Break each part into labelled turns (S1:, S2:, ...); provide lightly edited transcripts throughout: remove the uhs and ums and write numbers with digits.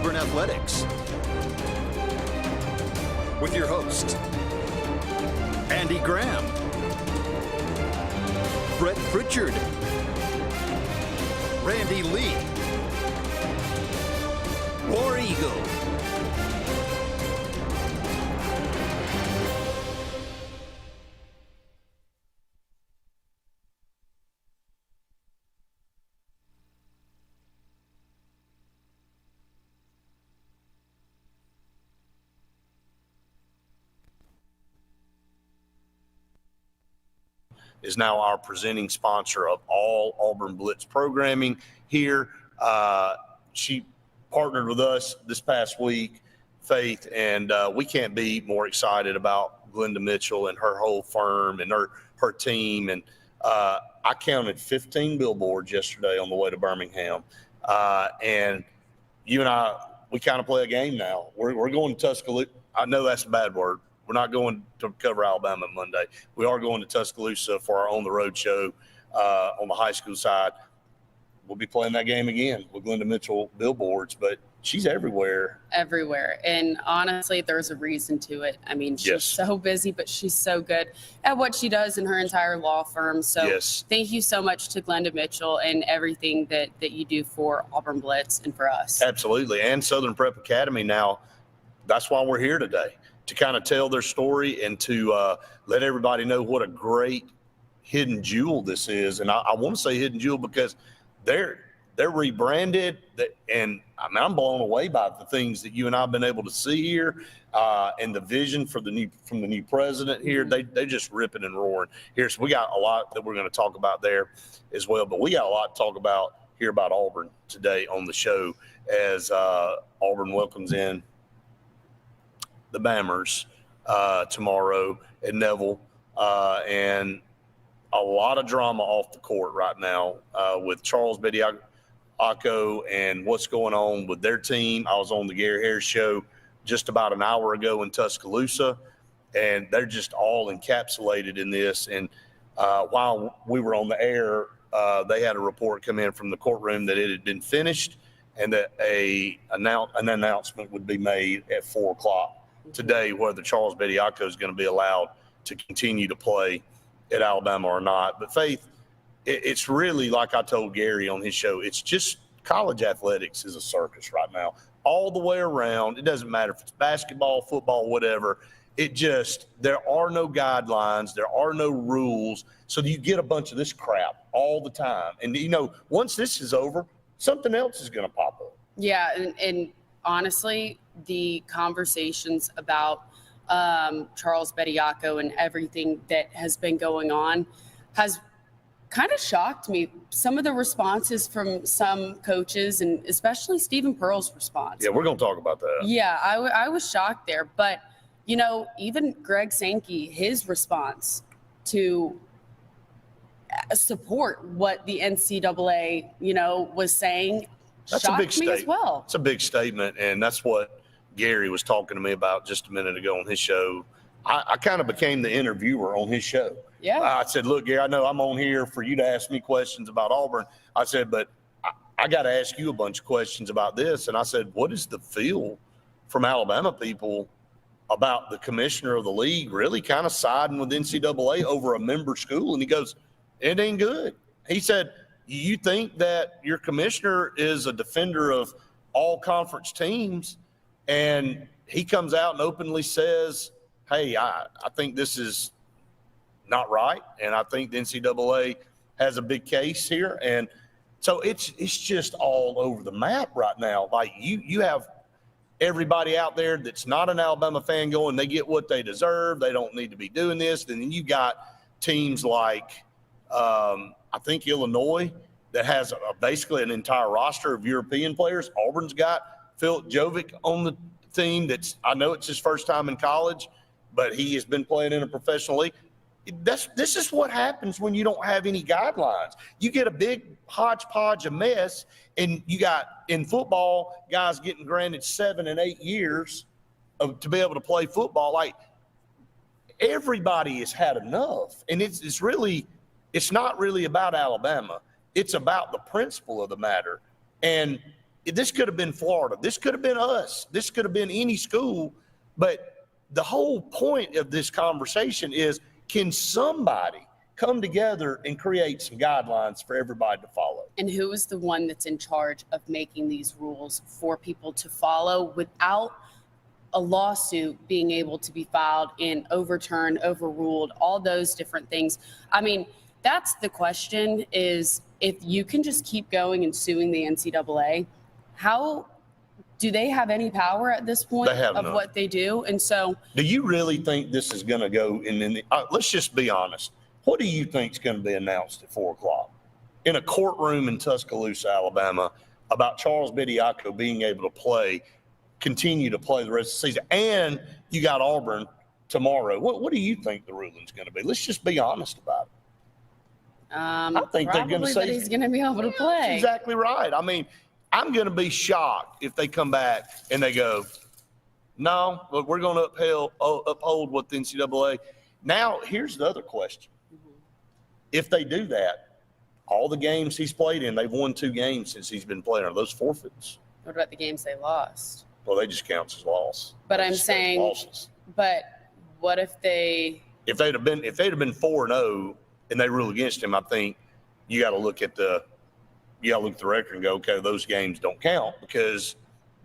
S1: Auburn Athletics. With your hosts, Andy Graham, Brett Pritchard, Randy Lee, War Eagle.
S2: Is now our presenting sponsor of all Auburn Blitz programming here. She partnered with us this past week, Faith, and we can't be more excited about Glenda Mitchell and her whole firm and her team. And I counted 15 billboards yesterday on the way to Birmingham. And you and I, we kind of play a game now. We're going to Tuscaloosa. I know that's a bad word. We're not going to cover Alabama Monday. We are going to Tuscaloosa for our On the Road show on the high school side. We'll be playing that game again with Glenda Mitchell billboards, but she's everywhere.
S3: Everywhere. And honestly, there's a reason to it. I mean, she's so busy, but she's so good at what she does in her entire law firm. So thank you so much to Glenda Mitchell and everything that you do for Auburn Blitz and for us.
S2: Absolutely. And Southern Prep Academy now. That's why we're here today, to kind of tell their story and to let everybody know what a great hidden jewel this is. And I want to say hidden jewel because they're rebranded, and I mean, I'm blown away by the things that you and I have been able to see here, and the vision from the new president here. They just ripping and roaring here. So we got a lot that we're going to talk about there as well, but we got a lot to talk about here about Auburn today on the show as Auburn welcomes in the Bammers tomorrow at Neville, and a lot of drama off the court right now with Charles Bediako and what's going on with their team. I was on the Gary Harris show just about an hour ago in Tuscaloosa, and they're just all encapsulated in this. And while we were on the air, they had a report come in from the courtroom that it had been finished and that an announcement would be made at 4 o'clock today whether Charles Bediako is going to be allowed to continue to play at Alabama or not. But Faith, it's really like I told Gary on his show, it's just college athletics is a circus right now all the way around. It doesn't matter if it's basketball, football, whatever. There are no guidelines. There are no rules. So you get a bunch of this crap all the time. And, once this is over, something else is going to pop up.
S3: Yeah. And honestly, the conversations about Charles Bediako and everything that has been going on has kind of shocked me. Some of the responses from some coaches, and especially Stephen Pearl's response.
S2: Yeah, we're going to talk about that.
S3: Yeah, I was shocked there. But, even Greg Sankey, his response to support what the NCAA, was saying,
S2: that's a big statement
S3: as well.
S2: It's a big statement, and that's what Gary was talking to me about just a minute ago on his show. I kind of became the interviewer on his show.
S3: Yeah.
S2: I said, look, Gary, I know I'm on here for you to ask me questions about Auburn. I said, but I got to ask you a bunch of questions about this. And I said, what is the feel from Alabama people about the commissioner of the league really kind of siding with NCAA over a member school? And he goes, it ain't good. He said, you think that your commissioner is a defender of all conference teams, and he comes out and openly says, hey, I think this is not right, and I think the NCAA has a big case here. And so it's just all over the map right now. Like you have everybody out there that's not an Alabama fan going, they get what they deserve. They don't need to be doing this. And then you got teams like I think Illinois that has basically an entire roster of European players. Auburn's got Philip Jovic on the team. I know it's his first time in college, but he has been playing in a professional league. This is what happens when you don't have any guidelines. You get a big hodgepodge of mess, and you got in football guys getting granted 7 and 8 years to be able to play football. Like, everybody has had enough, and it's not really about Alabama. It's about the principle of the matter. And this could have been Florida. This could have been us. This could have been any school. But the whole point of this conversation is, can somebody come together and create some guidelines for everybody to follow?
S3: And who is the one that's in charge of making these rules for people to follow without a lawsuit being able to be filed and overturned, overruled, all those different things? I mean, that's the question, is if you can just keep going and suing the NCAA, how do they have any power at this point of
S2: none.
S3: what they do? And so,
S2: do you really think this is going to go in let's just be honest. What do you think is going to be announced at 4:00 in a courtroom in Tuscaloosa, Alabama, about Charles Bediako being able to continue to play the rest of the season? And you got Auburn tomorrow. What do you think the ruling's going to be? Let's just be honest about it.
S3: I
S2: think they're going to say
S3: he's going to be able to play.
S2: That's exactly right. I mean, I'm going to be shocked if they come back and they go, no, but we're going to uphold what the NCAA. Now, here's the other question. If they do that, all the games he's played in, they've won 2 games since he's been playing. Are those forfeits?
S3: What about the games they lost?
S2: Well, they just count as loss.
S3: But I'm saying, but what if they'd have been 4-0 and they rule against him? I think you got to look at the record and go, okay, those games don't count because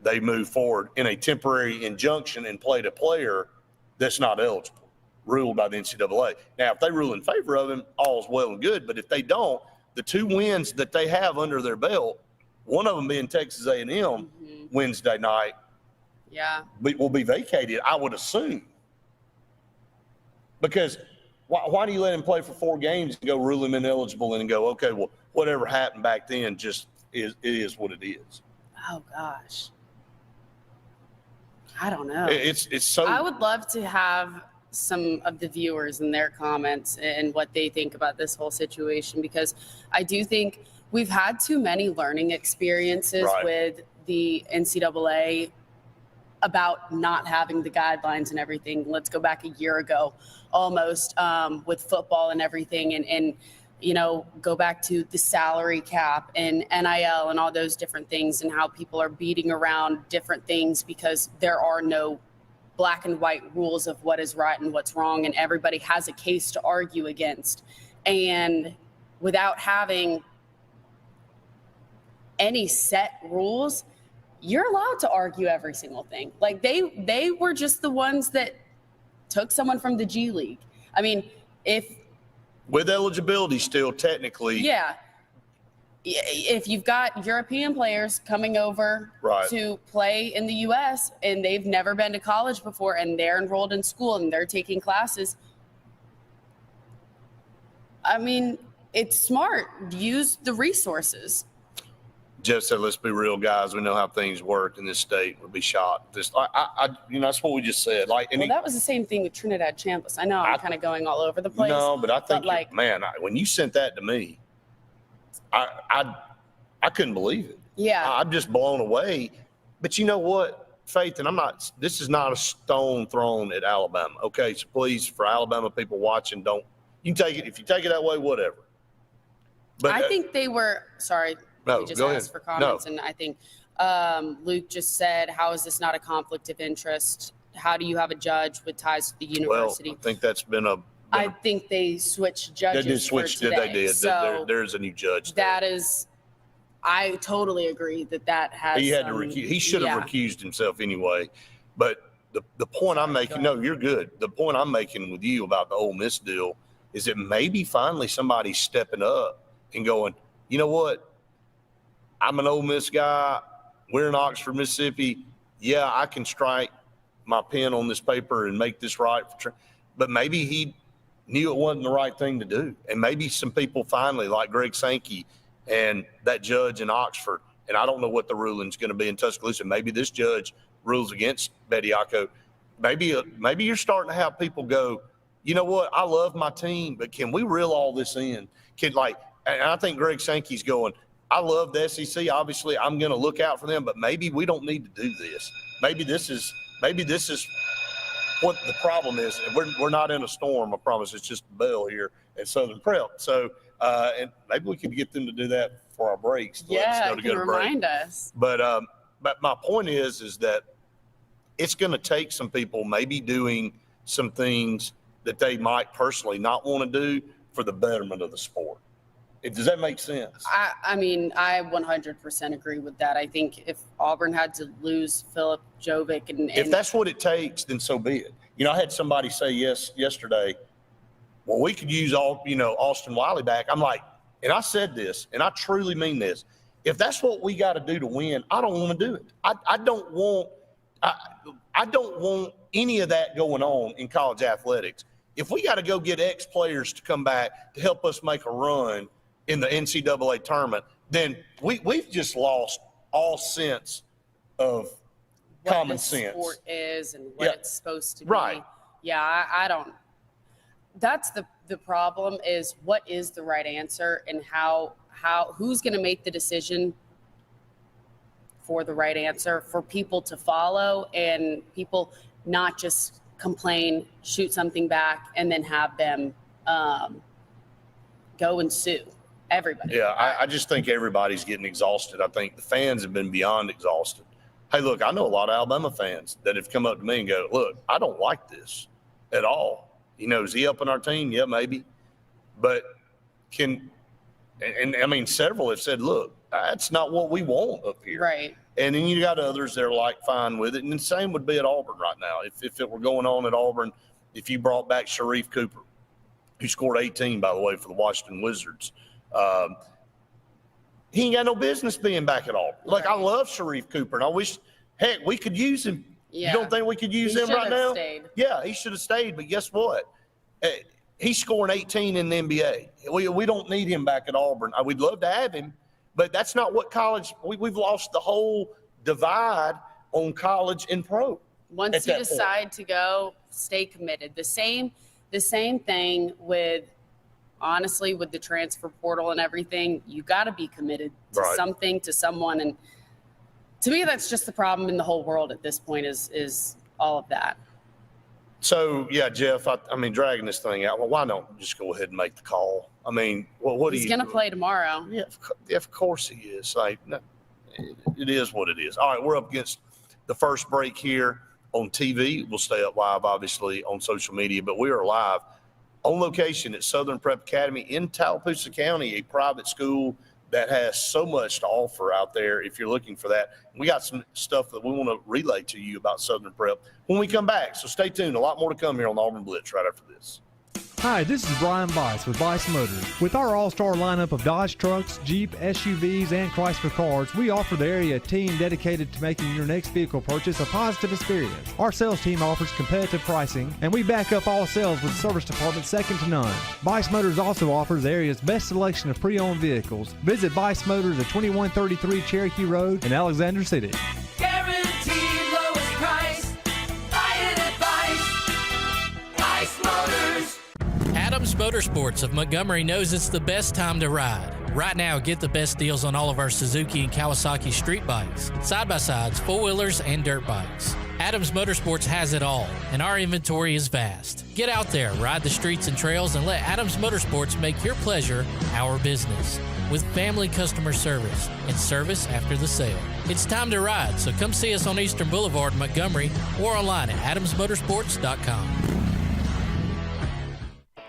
S3: they move forward in a temporary injunction and played a player that's not eligible, ruled by the NCAA. Now, if they rule in favor of him, all's well and good. But if they don't, the 2 wins that they have under their belt, one of them being Texas A&M Wednesday night, will be vacated, I would assume. Because why do you let him play for 4 games and go rule him ineligible and go, okay, well, whatever happened back then just is what it is. Oh, gosh. I don't know.
S2: It's so.
S3: I would love to have some of the viewers and their comments and what they think about this whole situation, because I do think we've had too many learning experiences with the NCAA about not having the guidelines and everything. Let's go back a year ago almost with football and everything, and go back to the salary cap and NIL and all those different things, and how people are beating around different things because there are no black and white rules of what is right and what's wrong, and everybody has a case to argue against. And without having any set rules, you're allowed to argue every single thing. Like they were just the ones that took someone from the G League. I mean,
S2: with eligibility still technically.
S3: Yeah. If you've got European players coming over to play in the U.S. and they've never been to college before and they're enrolled in school and they're taking classes, I mean, it's smart. Use the resources.
S2: Jeff said, let's be real, guys. We know how things work in this state. We'll be shot. That's what we just said.
S3: That was the same thing with Trinidad Chambliss. I know I'm kind of going all over the place.
S2: No, but I think, when you sent that to me, I couldn't believe it.
S3: Yeah.
S2: I'm just blown away. But you know what, Faith, and this is not a stone thrown at Alabama. Okay, so please, for Alabama people watching, you can take it. If you take it that way, whatever. But
S3: I think they were, sorry.
S2: No,
S3: we just
S2: go
S3: asked
S2: ahead.
S3: for comments, and I think Luke just said, how is this not a conflict of interest? How do you have a judge with ties to the university?
S2: Well, I think that's been
S3: I think they switched judges.
S2: They did switch.
S3: For today.
S2: They did.
S3: So
S2: there's a new judge.
S3: That is, I totally agree that has.
S2: He had to recuse. He should have recused himself anyway. But the point I'm making, no, you're good. The point I'm making with you about the Ole Miss deal is that maybe finally somebody's stepping up and going, you know what? I'm an Ole Miss guy. We're in Oxford, Mississippi. Yeah, I can strike my pen on this paper and make this right. But maybe he knew it wasn't the right thing to do. And maybe some people finally, like Greg Sankey and that judge in Oxford, and I don't know what the ruling's going to be in Tuscaloosa. Maybe this judge rules against Bediako. Maybe you're starting to have people go, you know what, I love my team, but can we reel all this in? And I think Greg Sankey's going, I love the SEC. Obviously, I'm going to look out for them, but maybe we don't need to do this. Maybe this is what the problem is. We're not in a storm, I promise. It's just a bell here at Southern Prep. So, and maybe we could get them to do that before our breaks. To let us
S3: Yeah,
S2: know
S3: you
S2: to
S3: can
S2: go to break.
S3: remind us.
S2: But my point is that it's going to take some people maybe doing some things that they might personally not want to do for the betterment of the sport. Does that make sense?
S3: I mean, I 100% agree with that. I think if Auburn had to lose Philip Jovic and
S2: if that's what it takes, then so be it. I had somebody say yesterday, well, we could use Austin Wiley back. I'm like, and I said this, and I truly mean this. If that's what we got to do to win, I don't want to do it. I don't want any of that going on in college athletics. If we got to go get X players to come back to help us make a run in the NCAA tournament, then we've just lost all sense of common sense.
S3: What the sport is and what it's supposed to be.
S2: Right.
S3: Yeah, I don't. That's the problem is what is the right answer and who's going to make the decision for the right answer for people to follow and people not just complain, shoot something back, and then have them go and sue everybody.
S2: Yeah, I just think everybody's getting exhausted. I think the fans have been beyond exhausted. Hey, look, I know a lot of Alabama fans that have come up to me and go, look, I don't like this at all. Is he helping our team? Yeah, maybe. But several have said, look, that's not what we want up here.
S3: Right.
S2: And then you got others that are like fine with it. And the same would be at Auburn right now. If it were going on at Auburn, if you brought back Sharif Cooper, who scored 18, by the way, for the Washington Wizards, he ain't got no business being back at Auburn. Like, I love Sharif Cooper, and I wish, heck, we could use him.
S3: Yeah.
S2: You don't think we could use him right now?
S3: Stayed.
S2: Yeah, he should have stayed. But guess what? He's scoring 18 in the NBA. We don't need him back at Auburn. We'd love to have him, but that's not what college – we've lost the whole divide on college and pro.
S3: Once you decide to go, stay committed. The same thing with – honestly, with the transfer portal and everything, you got to be committed to something, to someone. And to me, that's just the problem in the whole world at this point is all of that. So, yeah, Jeff, I mean, dragging this thing out, well, why don't just go ahead and make the call? I mean, what do you – He's going to play tomorrow. Yeah, of course he is. Like, it is what it is. All right, we're up against the first break here on TV. We'll stay up live, obviously, on social media, but we are live on location at Southern Prep Academy in Tallapoosa County, a private school that has so much to offer out there if you're looking for that. We got some stuff that we want to relay to you about Southern Prep when we come back. So stay tuned. A lot more to come here on the Auburn Blitz right after this.
S4: Hi, this is Brian Bice with Bice Motors. With our all-star lineup of Dodge trucks, Jeep, SUVs, and Chrysler cars, we offer the area a team dedicated to making your next vehicle purchase a positive experience. Our sales team offers competitive pricing, and we back up all sales with service department second to none. Bice Motors also offers the area's best selection of pre-owned vehicles. Visit Bice Motors at 2133 Cherokee Road in Alexander City.
S5: Guaranteed lowest price. Buy it at Bice Motors.
S6: Adams Motorsports of Montgomery knows it's the best time to ride. Right now, get the best deals on all of our Suzuki and Kawasaki street bikes, side-by-sides, four-wheelers, and dirt bikes. Adams Motorsports has it all, and our inventory is vast. Get out there, ride the streets and trails, and let Adams Motorsports make your pleasure our business. With family customer service and service after the sale. It's time to ride, so come see us on Eastern Boulevard in Montgomery or online at adamsmotorsports.com.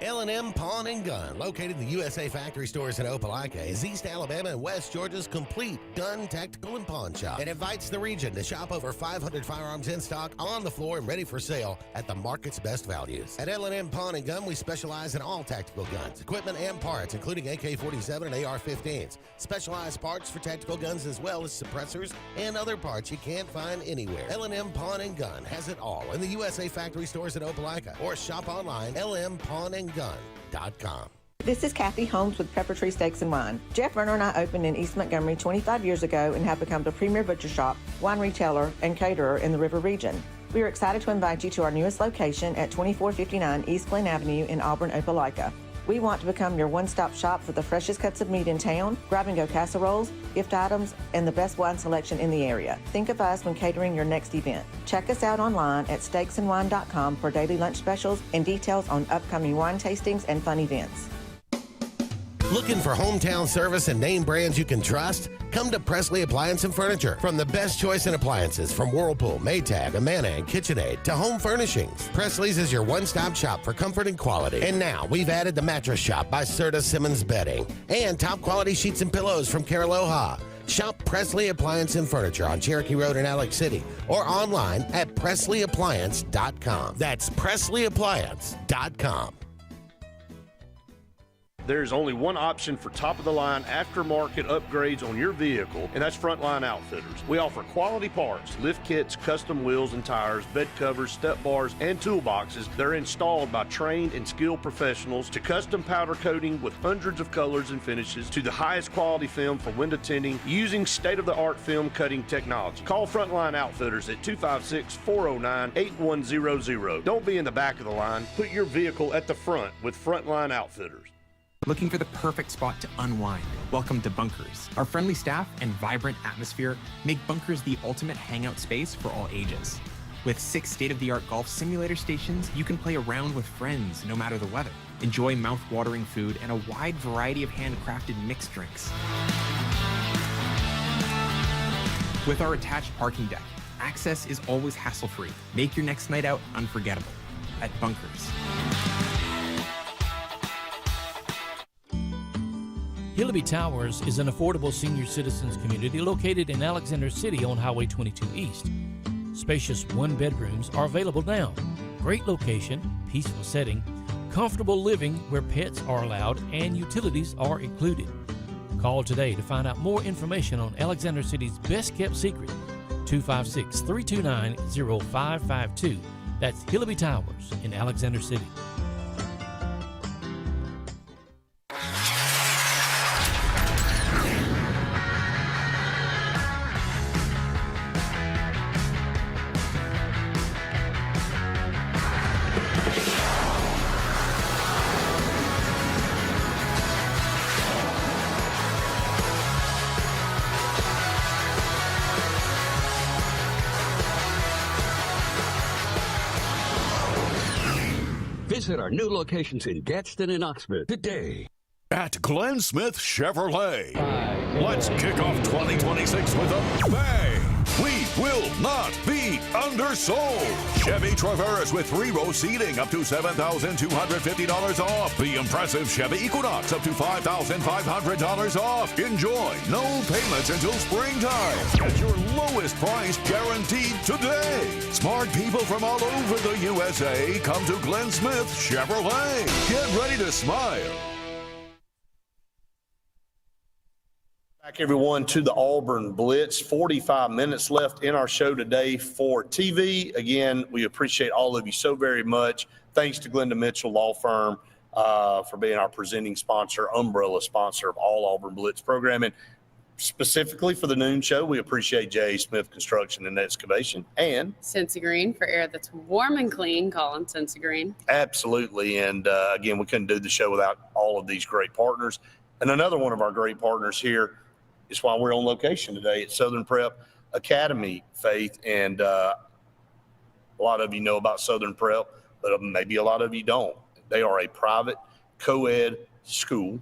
S7: L&M Pawn and Gun, located in the USA Factory Stores in Opelika, is East Alabama and West Georgia's complete gun, tactical, and pawn shop. It invites the region to shop over 500 firearms in stock, on the floor, and ready for sale at the market's best values. At L&M Pawn and Gun, we specialize in all tactical guns, equipment, and parts, including AK-47 and AR-15s. Specialized parts for tactical guns as well as suppressors and other parts you can't find anywhere. L&M Pawn and Gun has it all in the USA Factory Stores in Opelika, or shop online, lmpawnandgun.com.
S8: This is Kathy Holmes with Pepper Tree Steaks and Wine. Jeff Verner and I opened in East Montgomery 25 years ago and have become the premier butcher shop, wine retailer, and caterer in the River region. We are excited to invite you to our newest location at 2459 East Glen Avenue in Auburn, Opelika. We want to become your one-stop shop for the freshest cuts of meat in town, grab-and-go casseroles, gift items, and the best wine selection in the area. Think of us when catering your next event. Check us out online at steaksandwine.com for daily lunch specials and details on upcoming wine tastings and fun events.
S7: Looking for hometown service and name brands you can trust? Come to Presley Appliance and Furniture. From the best choice in appliances from Whirlpool, Maytag, Amana, and KitchenAid to home furnishings, Presley's is your one-stop shop for comfort and quality. And now we've added the Mattress Shop by Serta Simmons Bedding and top quality sheets and pillows from Caraloha. Shop Presley Appliance and Furniture on Cherokee Road in Alex City or online at PresleyAppliance.com. That's PresleyAppliance.com.
S2: There's only one option for top-of-the-line aftermarket upgrades on your vehicle, and that's Frontline Outfitters. We offer quality parts, lift kits, custom wheels and tires, bed covers, step bars, and toolboxes. They're installed by trained and skilled professionals, to custom powder coating with hundreds of colors and finishes, to the highest quality film for window tinting using state-of-the-art film cutting technology. Call Frontline Outfitters at 256-409-8100. Don't be in the back of the line. Put your vehicle at the front with Frontline Outfitters.
S9: Looking for the perfect spot to unwind? Welcome to Bunkers. Our friendly staff and vibrant atmosphere make Bunkers the ultimate hangout space for all ages. With 6 state-of-the-art golf simulator stations, you can play around with friends no matter the weather. Enjoy mouth-watering food and a wide variety of handcrafted mixed drinks. With our attached parking deck, access is always hassle-free. Make your next night out unforgettable at Bunkers.
S6: Hillaby Towers is an affordable senior citizens community located in Alexander City on Highway 22 East. Spacious one-bedrooms are available now. Great location, peaceful setting, comfortable living where pets are allowed and utilities are included. Call today to find out more information on Alexander City's best-kept secret, 256-329-0552. That's Hillaby Towers in Alexander City.
S10: Visit our new locations in Gadsden and Oxford today.
S1: At Glenn Smith Chevrolet, let's kick off 2026 with a bang. We will not be undersold. Chevy Traverse with 3-row seating up to $7,250 off. The impressive Chevy Equinox up to $5,500 off. Enjoy no payments until springtime at your lowest price guaranteed today. Smart people from all over the USA come to Glenn Smith Chevrolet. Get ready to smile.
S2: Back, everyone, to the Auburn Blitz. 45 minutes left in our show today for TV. Again, we appreciate all of you so very much. Thanks to Glenda Mitchell Law Firm for being our presenting sponsor, umbrella sponsor of all Auburn Blitz programming. Specifically for the noon show, we appreciate J.A. Smith Construction and Excavation and
S3: Sensi Green for air that's warm and clean. Colin, Sensi Green.
S2: Absolutely. And again, we couldn't do the show without all of these great partners. And another one of our great partners here is why we're on location today at Southern Prep Academy, Faith. And a lot of you know about Southern Prep, but maybe a lot of you don't. They are a private co-ed school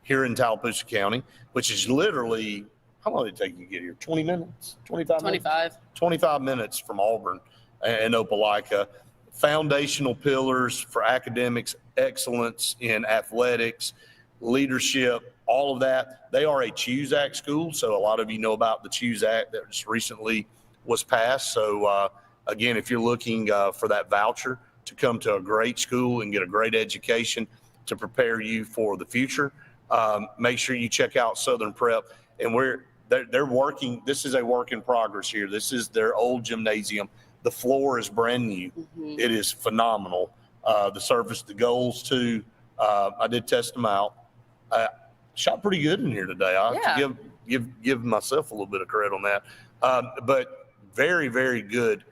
S2: here in Tallapoosa County, which is literally, how long did it take you to get here? 20 minutes? 25 minutes? 25 minutes from Auburn and Opelika. Foundational pillars for academics, excellence in athletics, leadership, all of that. They are a CHOOSE Act school, so a lot of you know about the CHOOSE Act that just recently was passed. So, again, if you're looking for that voucher to come to a great school and get a great education to prepare you for the future, make sure you check out Southern Prep. And they're working. This is a work in progress here. This is their old gymnasium. The floor is brand new. Mm-hmm. It is phenomenal. The surface, the goals too. I did test them out. Shot pretty good in here today. I have to give myself a little bit of credit on that. But very, very good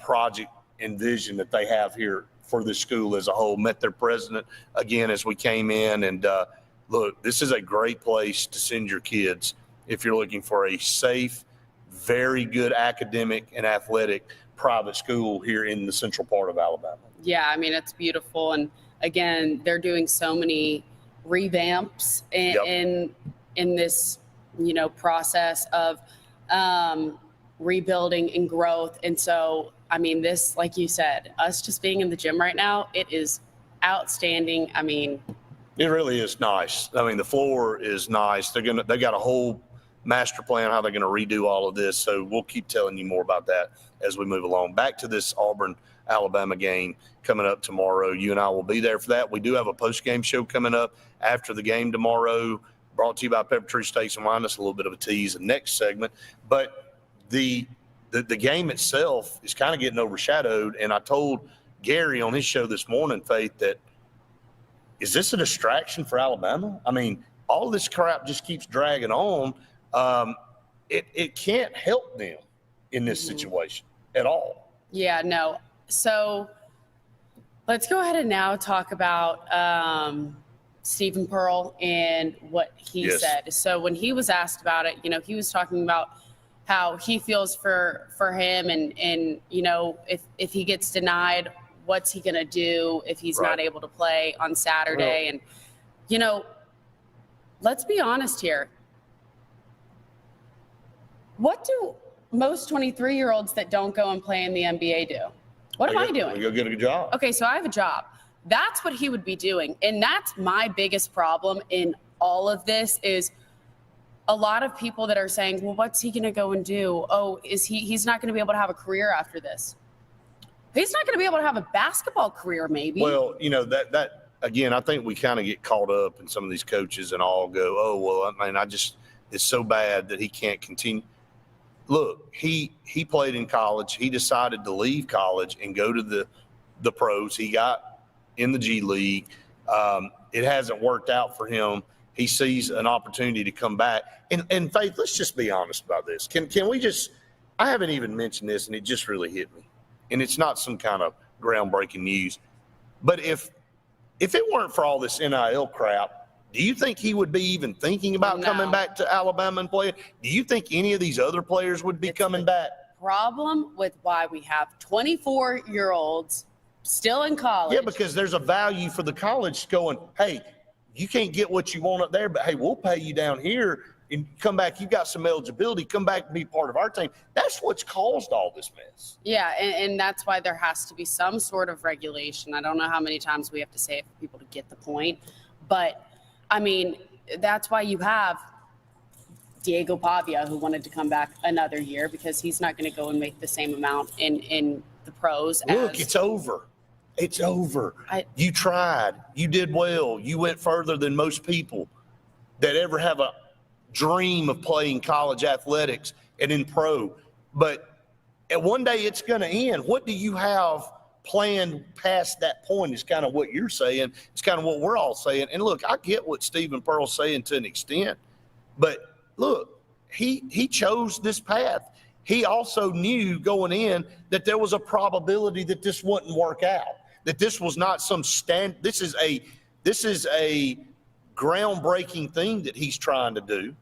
S2: project and vision that they have here for the school as a whole. Met their president again as we came in. And look, this is a great place to send your kids if you're looking for a safe, very good academic and athletic private school here in the central part of Alabama.
S3: Yeah, I mean, it's beautiful. And again, they're doing so many revamps in this, process of rebuilding and growth. And so, I mean, this, like you said, us just being in the gym right now, it is outstanding. I mean,
S2: it really is nice. I mean, the floor is nice. They got a whole master plan how they're going to redo all of this. So we'll keep telling you more about that as we move along. Back to this Auburn-Alabama game coming up tomorrow. You and I will be there for that. We do have a post-game show coming up after the game tomorrow, brought to you by Pepper Tree Steaks and Wine. That's a little bit of a tease in the next segment. But the game itself is kind of getting overshadowed. And I told Gary on his show this morning, Faith, that is this a distraction for Alabama? I mean, all this crap just keeps dragging on. It can't help them in this situation at all.
S3: Yeah, no. So let's go ahead and now talk about Stephen Pearl and what he said. So when he was asked about it, he was talking about how he feels for him and if he gets denied, what's he going to do if he's not able to play on Saturday? And, let's be honest here. What do most 23-year-olds that don't go and play in the NBA do? What am I doing?
S2: Go get a job.
S3: Okay, so I have a job. That's what he would be doing. And that's my biggest problem in all of this is a lot of people that are saying, well, what's he going to go and do? Oh, he's not going to be able to have a career after this. He's not going to be able to have a basketball career, maybe.
S2: Well, that again, I think we kind of get caught up in some of these coaches and all go, oh, well, I mean, it's so bad that he can't continue. Look, he played in college. He decided to leave college and go to the pros. He got in the G League. It hasn't worked out for him. He sees an opportunity to come back. And Faith, let's just be honest about this. Can we just – I haven't even mentioned this, and it just really hit me. And it's not some kind of groundbreaking news. But if it weren't for all this NIL crap, do you think he would be even thinking about coming back to Alabama and playing? Do you think any of these other players would be coming back?
S3: Problem with why we have 24-year-olds still in college.
S2: Yeah, because there's a value for the college going, hey, you can't get what you want up there, but, hey, we'll pay you down here and come back. You've got some eligibility. Come back and be part of our team. That's what's caused all this mess.
S3: Yeah, and that's why there has to be some sort of regulation. I don't know how many times we have to say it for people to get the point. But, I mean, that's why you have Diego Pavia, who wanted to come back another year because he's not going to go and make the same amount in the pros.
S2: Look, it's over. It's over. You tried. You did well. You went further than most people that ever have a dream of playing college athletics and in pro. But one day it's going to end. What do you have planned past that point is kind of what you're saying. It's kind of what we're all saying. And look, I get what Stephen Pearl's saying to an extent. But look, he chose this path. He also knew going in that there was a probability that this wouldn't work out, that this was not some this is a groundbreaking thing that he's trying to do.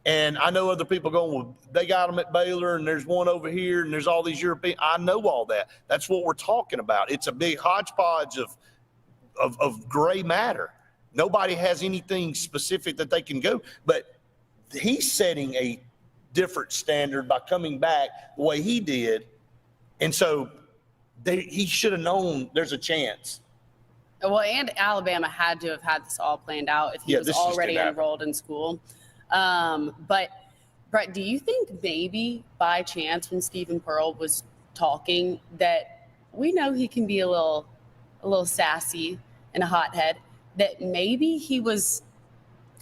S2: And I know other people going, well, they got him at Baylor and there's one over here and there's all these European. I know all that. That's what we're talking about. It's a big hodgepodge of gray matter. Nobody has anything specific that they can go. But he's setting a different standard by coming back the way he did. And so he should have known there's a chance.
S3: Well, and Alabama had to have had this all planned out if he was already enrolled in school. But, Brett, do you think maybe by chance when Stephen Pearl was talking that we know he can be a little sassy and a hothead, that maybe he was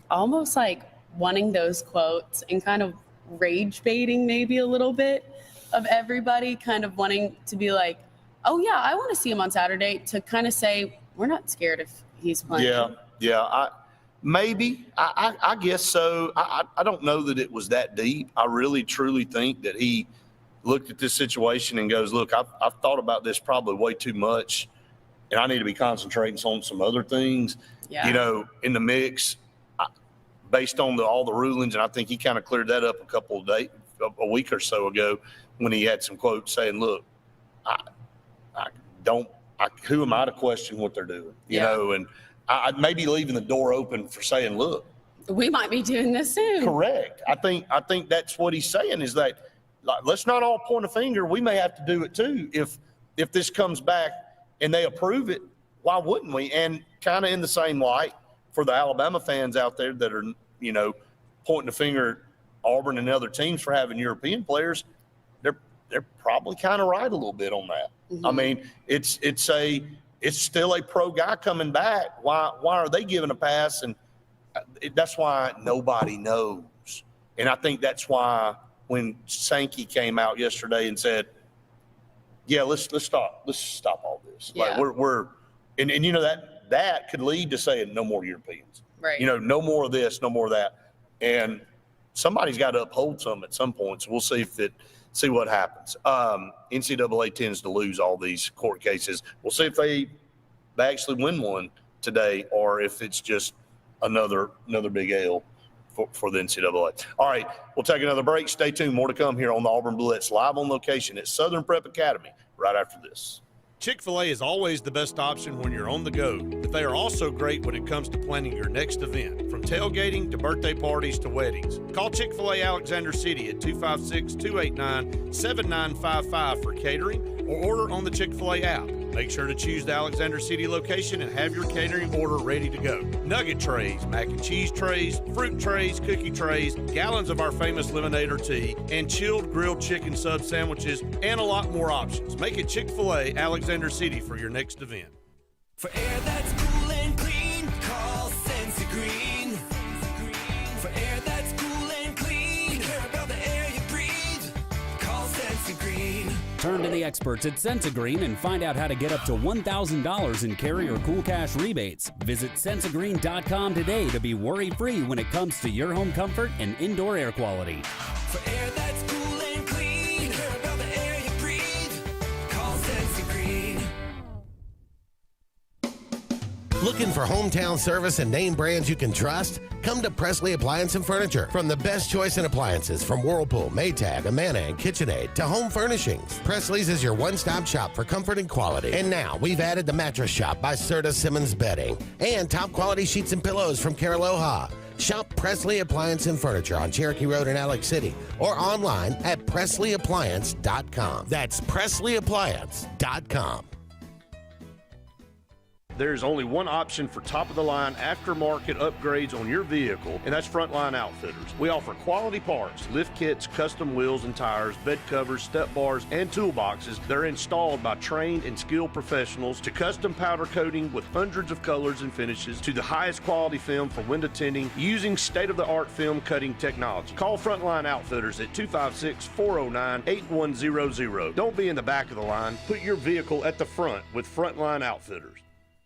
S3: almost like wanting those quotes and kind of rage baiting maybe a little bit of everybody, kind of wanting to be like, oh, yeah, I want to see him on Saturday, to kind of say, we're not scared if he's playing.
S2: Yeah. Maybe. I guess so. I don't know that it was that deep. I really, truly think that he looked at this situation and goes, look, I've thought about this probably way too much, and I need to be concentrating on some other things, in the mix based on all the rulings. And I think he kind of cleared that up a week or so ago when he had some quotes saying, look, who am I to question what they're doing? You know, and I may be leaving the door open for saying, look,
S3: we might be doing this soon.
S2: correct. I think that's what he's saying is that let's not all point a finger. We may have to do it too. If this comes back and they approve it, why wouldn't we? And kind of in the same light for the Alabama fans out there that are, pointing the finger at Auburn and other teams for having European players, they're probably kind of right a little bit on that. Mm-hmm. I mean, it's still a pro guy coming back. Why are they giving a pass? And that's why nobody knows. And I think that's why when Sankey came out yesterday and said, yeah, let's stop all this.
S3: Yeah.
S2: Like we're that could lead to saying no more Europeans.
S3: Right.
S2: No more of this, no more of that. And somebody's got to uphold some at some point. So we'll see what happens. NCAA tends to lose all these court cases. We'll see if they actually win one today or if it's just another big L for the NCAA. All right, we'll take another break. Stay tuned. More to come here on the Auburn Blitz, live on location at Southern Prep Academy right after this.
S11: Chick-fil-A is always the best option when you're on the go, but they are also great when it comes to planning your next event, from tailgating to birthday parties to weddings. Call Chick-fil-A Alexander City at 256-289-7955 for catering or order on the Chick-fil-A app. Make sure to choose the Alexander City location and have your catering order ready to go. Nugget trays, mac and cheese trays, fruit trays, cookie trays, gallons of our famous lemonade or tea, and chilled grilled chicken sub sandwiches, and a lot more options. Make it Chick-fil-A Alexander City for your next event.
S5: For air that's cool and clean, call Senza Green. For air that's cool and clean, you care about the air you breathe, call Senza Green.
S12: Turn to the experts at Sensagreen and find out how to get up to $1,000 in carry or cool cash rebates. Visit Sensagreen.com today to be worry-free when it comes to your home comfort and indoor air quality.
S5: For air that's cool and clean, you care about the air you breathe, call Senza Green.
S7: Looking for hometown service and name brands you can trust? Come to Presley Appliance and Furniture. From the best choice in appliances from Whirlpool, Maytag, Amana, and KitchenAid to home furnishings, Presley's is your one-stop shop for comfort and quality. And now we've added the Mattress Shop by Serta Simmons Bedding and top quality sheets and pillows from Caraloha. Shop Presley Appliance and Furniture on Cherokee Road in Alex City or online at PresleyAppliance.com. That's PresleyAppliance.com.
S11: There's only one option for top-of-the-line aftermarket upgrades on your vehicle, and that's Frontline Outfitters. We offer quality parts, lift kits, custom wheels and tires, bed covers, step bars, and toolboxes. They're installed by trained and skilled professionals, to custom powder coating with hundreds of colors and finishes, to the highest quality film for window tinting using state-of-the-art film cutting technology. Call Frontline Outfitters at 256-409-8100. Don't be in the back of the line. Put your vehicle at the front with Frontline Outfitters.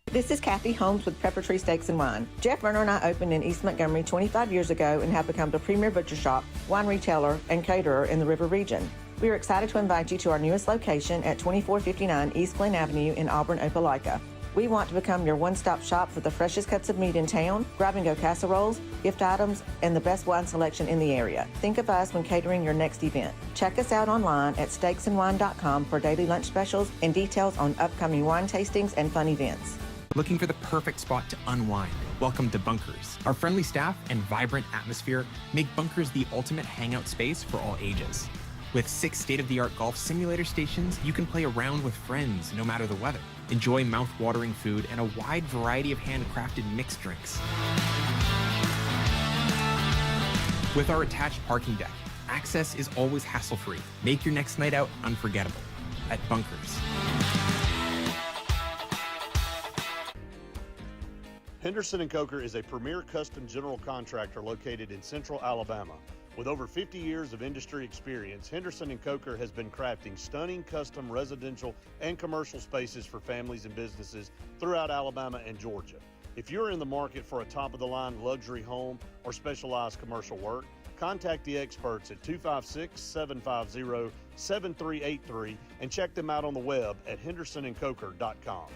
S8: This is Kathy Holmes with Preparatory Steaks and Wine. Jeff Verner and I opened in East Montgomery 25 years ago and have become the premier butcher shop, wine retailer, and caterer in the River region. We are excited to invite you to our newest location at 2459 East Glen Avenue in Auburn, Opelika. We want to become your one-stop shop for the freshest cuts of meat in town, grab-and-go casseroles, gift items, and the best wine selection in the area. Think of us when catering your next event. Check us out online at steaksandwine.com for daily lunch specials and details on upcoming wine tastings and fun events.
S9: Looking for the perfect spot to unwind? Welcome to Bunkers. Our friendly staff and vibrant atmosphere make Bunkers the ultimate hangout space for all ages. With 6 state-of-the-art golf simulator stations, you can play around with friends no matter the weather. Enjoy mouth-watering food and a wide variety of handcrafted mixed drinks. With our attached parking deck, access is always hassle-free. Make your next night out unforgettable at Bunkers.
S11: Henderson & Coker is a premier custom general contractor located in central Alabama. With over 50 years of industry experience, Henderson & Coker has been crafting stunning custom residential and commercial spaces for families and businesses throughout Alabama and Georgia. If you're in the market for a top-of-the-line luxury home or specialized commercial work, contact the experts at 256-750-7383 and check them out on the web at hendersonandcoker.com.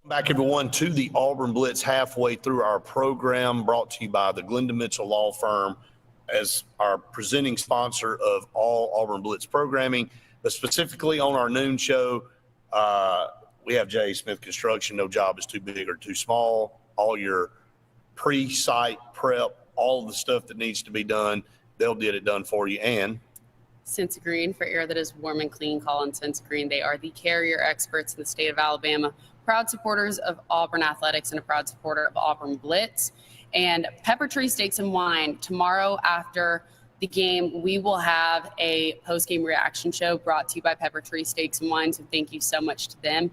S2: Back, everyone, to the Auburn Blitz, halfway through our program, brought to you by the Glenda Mitchell Law Firm as our presenting sponsor of all Auburn Blitz programming. But specifically on our noon show, we have J. Smith Construction. No job is too big or too small. All your pre-site prep, all of the stuff that needs to be done, they'll get it done for you. And
S3: Senza Green, for air that is warm and clean, call on Senza Green. They are the carrier experts in the state of Alabama, proud supporters of Auburn athletics and a proud supporter of Auburn Blitz. And Pepper Tree Steaks and Wine, tomorrow after the game, we will have a post-game reaction show brought to you by Pepper Tree Steaks and Wine. So thank you so much to them.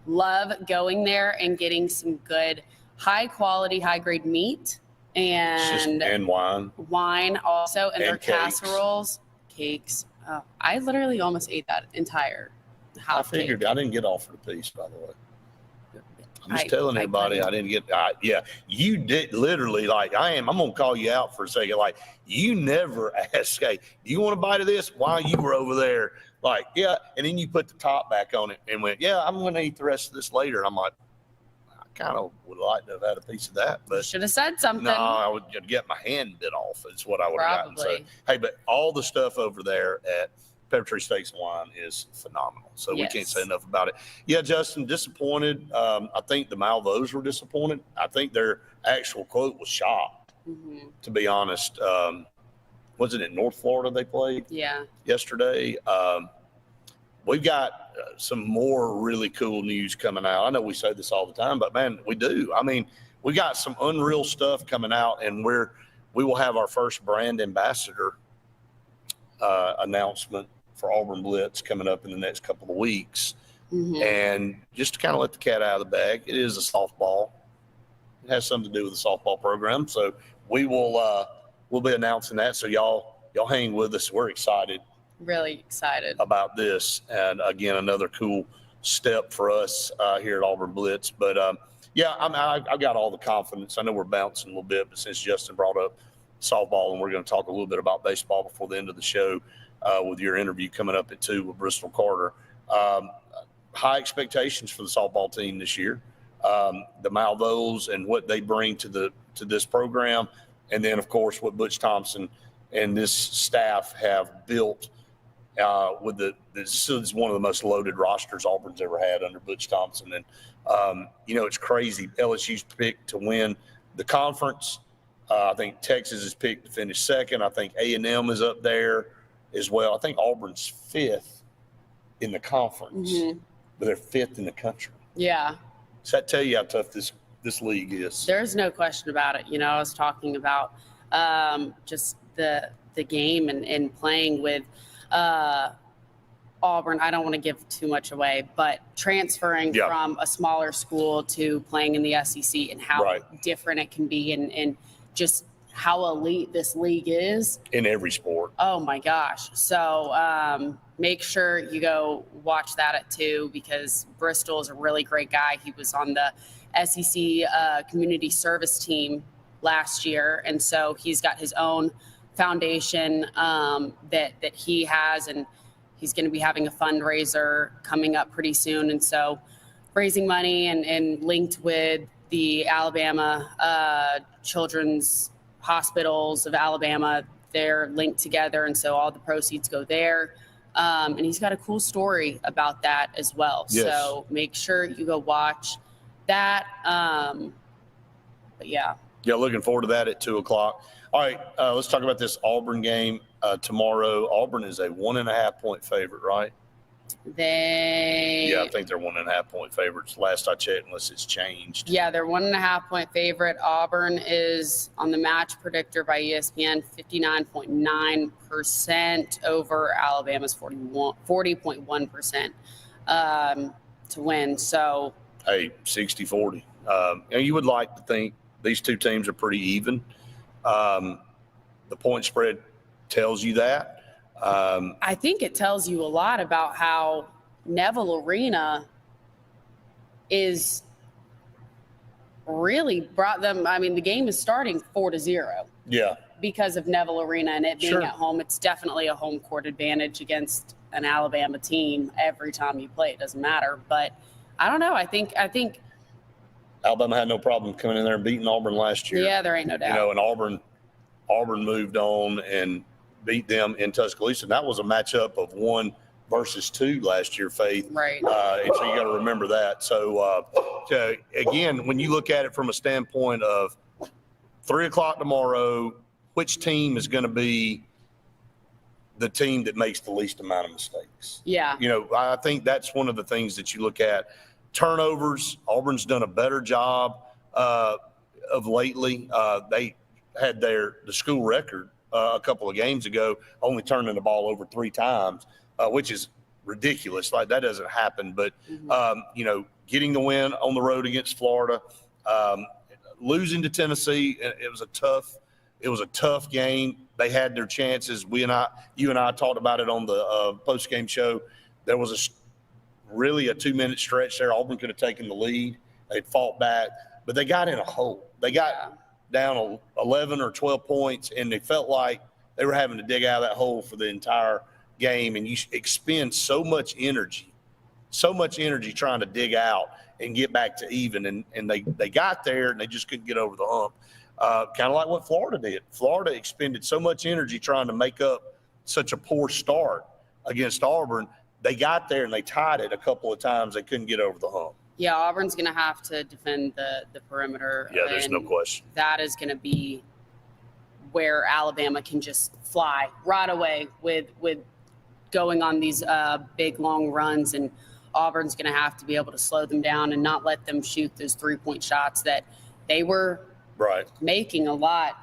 S3: Love going there and getting some good, high-quality, high-grade meat and wine also, and their cakes. Casseroles, cakes. I literally almost ate that entire half.
S2: I figured cake. I didn't get offered a piece, by the way. I'm just telling everybody I didn't get. Yeah, you did literally. Like I'm gonna call you out for a second. Like you never asked, "Hey, do you want a bite of this?" While you were over there, like, yeah, and then you put the top back on it and went, "Yeah, I'm gonna eat the rest of this later." And I'm like, I kind of would like to have had a piece of that, but
S3: should have said something.
S2: No, I would get my hand bit off. It's what I would have gotten. So, hey, but all the stuff over there at Pepper Tree Steaks and Wine is phenomenal. So we can't say enough about it. Yeah, Justin, disappointed. I think the Malvos were disappointed. I think their actual quote was shocked, to be honest. Wasn't it North Florida they played?
S3: Yeah.
S2: Yesterday. We've got some more really cool news coming out. I know we say this all the time, but man, we do. I mean, we got some unreal stuff coming out, and we will have our first brand ambassador announcement for Auburn Blitz coming up in the next couple of weeks. And just to kind of let the cat out of the bag, it is a softball. It has something to do with the softball program. So we'll be announcing that. So y'all hang with us. We're excited.
S3: Really excited
S2: about this. And again, another cool step for us here at Auburn Blitz. But yeah, I've got all the confidence. I know we're bouncing a little bit, but since Justin brought up softball, and we're going to talk a little bit about baseball before the end of the show with your interview coming up at 2 with Bristol Carter. High expectations for the softball team this year. The Malvos and what they bring to this program. And then, of course, what Butch Thompson and this staff have built this is one of the most loaded rosters Auburn's ever had under Butch Thompson. And, it's crazy. LSU's picked to win the conference. I think Texas is picked to finish second. I think A&M is up there as well. I think Auburn's 5th in the conference, but they're 5th in the country.
S3: Yeah.
S2: Does that tell you how tough this league is?
S3: There's no question about it. I was talking about just the game and playing with Auburn. I don't want to give too much away, but transferring from a smaller school to playing in the SEC and how different it can be and just how elite this league is.
S2: In every sport.
S3: Oh, my gosh. So make sure you go watch that at 2 because Bristol is a really great guy. He was on the SEC community service team last year, and so he's got his own foundation that he has, and he's going to be having a fundraiser coming up pretty soon. And so raising money and linked with the Alabama Children's Hospitals of Alabama, they're linked together. And so all the proceeds go there. And he's got a cool story about that as well. Yes. So make sure you go watch that. But yeah.
S2: Yeah, looking forward to that at 2 o'clock. All right, let's talk about this Auburn game tomorrow. Auburn is a 1.5-point favorite, right?
S3: Yeah,
S2: I think they're 1.5-point favorites. Last I checked, unless it's changed.
S3: Yeah, they're 1.5-point favorite. Auburn is on the match predictor by ESPN, 59.9% over Alabama's 40.1% to win. So,
S2: hey, 60-40. You would like to think these two teams are pretty even. The point spread tells you that.
S3: I think it tells you a lot about how Neville Arena is really brought them. I mean, the game is starting 4-0.
S2: Yeah.
S3: Because of Neville Arena and it being at home. It's definitely a home court advantage against an Alabama team every time you play. It doesn't matter. But I don't know. I think
S2: Alabama had no problem coming in there and beating Auburn last year.
S3: Yeah, there ain't no doubt.
S2: You know, and Auburn moved on and beat them in Tuscaloosa. And that was a matchup of 1 versus 2 last year, Faith.
S3: Right.
S2: And so you got to remember that. So, again, when you look at it from a standpoint of 3 o'clock tomorrow, which team is going to be the team that makes the least amount of mistakes?
S3: Yeah.
S2: You know, I think that's one of the things that you look at. Turnovers, Auburn's done a better job of lately. They had the school record a couple of games ago, only turning the ball over 3 times, which is ridiculous. Like, that doesn't happen. But, you know, getting the win on the road against Florida, losing to Tennessee, it was a tough game. They had their chances. You and I talked about it on the post-game show. There was really a 2-minute stretch there. Auburn could have taken the lead. They'd fought back, but they got in a hole. They got down 11 or 12 points, and they felt like they were having to dig out of that hole for the entire game. And you expend so much energy trying to dig out and get back to even. And they got there, and they just couldn't get over the hump. Kind of like what Florida did. Florida expended so much energy trying to make up such a poor start against Auburn. They got there and they tied it a couple of times. They couldn't get over the hump.
S3: Yeah, Auburn's going to have to defend the perimeter.
S2: Yeah, there's no question.
S3: That is going to be where Alabama can just fly right away with going on these big, long runs. And Auburn's going to have to be able to slow them down and not let them shoot those 3-point shots that they were making a lot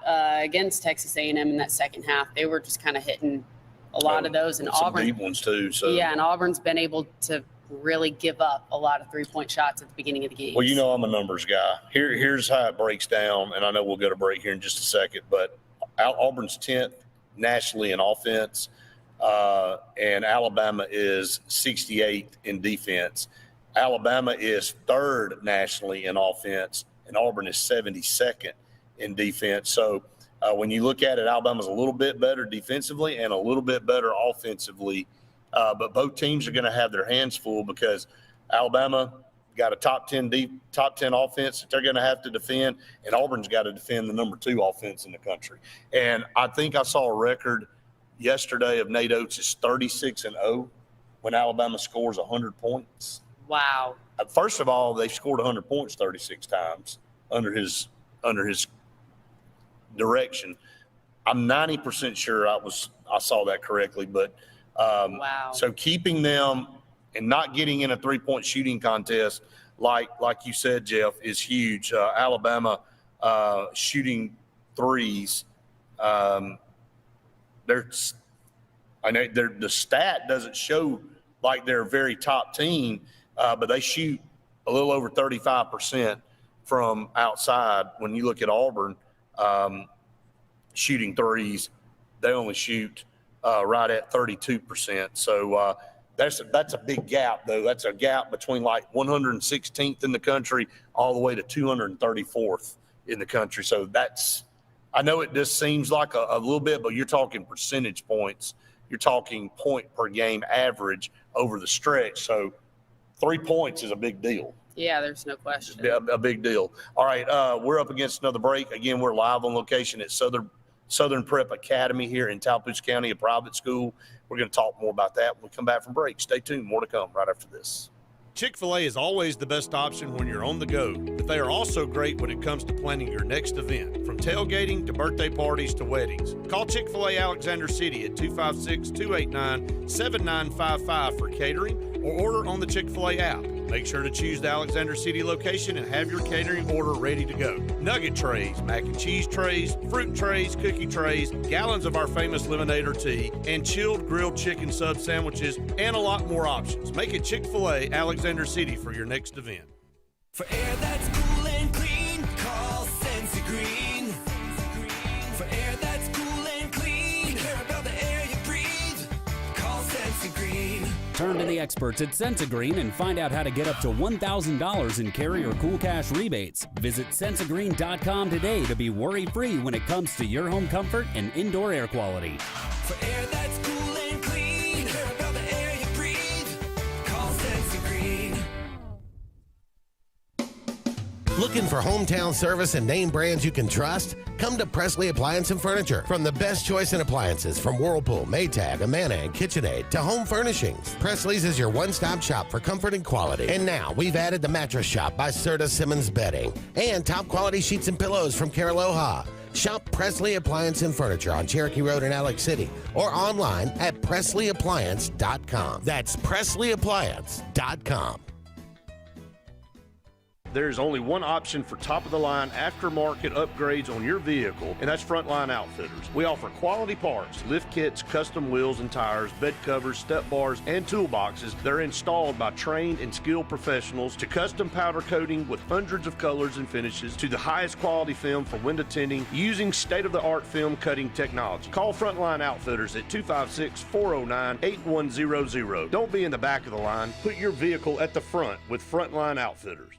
S3: against Texas A&M in that second half. They were just kind of hitting a lot of those, and Auburn,
S2: deep ones too. So
S3: yeah, and Auburn's been able to really give up a lot of 3-point shots at the beginning of the game.
S2: Well, you know, I'm a numbers guy. Here's how it breaks down, and I know we'll go to break here in just a second. But Auburn's 10th nationally in offense, and Alabama is 68th in defense. Alabama is 3rd nationally in offense, and Auburn is 72nd in defense. So when you look at it, Alabama's a little bit better defensively and a little bit better offensively. But both teams are going to have their hands full because Alabama got a top 10 offense that they're going to have to defend, and Auburn's got to defend the number 2 offense in the country. And I think I saw a record yesterday of Nate Oates' 36-0 when Alabama scores 100 points.
S3: Wow.
S2: First of all, they've scored 100 points 36 times under his direction. I'm 90% sure I saw that correctly, but
S3: wow.
S2: So keeping them and not getting in a 3-point shooting contest, like you said, Jeff, is huge. Alabama shooting threes. I know the stat doesn't show like they're a very top team, but they shoot a little over 35% from outside. When you look at Auburn shooting threes, they only shoot right at 32%. So that's a big gap, though. That's a gap between like 116th in the country all the way to 234th in the country. So I know it just seems like a little bit, but you're talking percentage points. You're talking point per game average over the stretch. So 3 points is a big deal.
S3: Yeah, there's no question.
S2: A big deal. All right, we're up against another break. Again, we're live on location at Southern Prep Academy here in Tallapoosa County, a private school. We're going to talk more about that when we come back from break. Stay tuned. More to come right after this.
S11: Chick-fil-A is always the best option when you're on the go, but they are also great when it comes to planning your next event, from tailgating to birthday parties to weddings. Call Chick-fil-A Alexander City at 256-289-7955 for catering or order on the Chick-fil-A app. Make sure to choose the Alexander City location and have your catering order ready to go. Nugget trays, mac and cheese trays, fruit trays, cookie trays, gallons of our famous lemonade or tea, and chilled grilled chicken sub sandwiches, and a lot more options. Make it Chick-fil-A Alexander City for your next event.
S5: For air that's cool and clean, call Sensi Green. For air that's cool and clean, care about the air you breathe, call Sensi Green.
S12: Turn to the experts at Sensigreen and find out how to get up to $1,000 in carrier cool cash rebates. Visit Sensigreen.com today to be worry-free when it comes to your home comfort and indoor air quality.
S5: For air that's cool and clean, care about the air you breathe, call Sensi Green.
S7: Looking for hometown service and name brands you can trust? Come to Presley Appliance and Furniture. From the best choice in appliances from Whirlpool, Maytag, Amana, and KitchenAid to home furnishings, Presley's is your one-stop shop for comfort and quality. And now we've added the Mattress Shop by Serta Simmons Bedding and top quality sheets and pillows from Caraloha. Shop Presley Appliance and Furniture on Cherokee Road in Alex City or online at PresleyAppliance.com. That's PresleyAppliance.com.
S11: There's only one option for top-of-the-line aftermarket upgrades on your vehicle, and that's Frontline Outfitters. We offer quality parts, lift kits, custom wheels and tires, bed covers, step bars, and toolboxes that are installed by trained and skilled professionals, to custom powder coating with hundreds of colors and finishes, to the highest quality film for window tinting using state-of-the-art film cutting technology. Call Frontline Outfitters at 256-409-8100. Don't be in the back of the line. Put your vehicle at the front with Frontline Outfitters.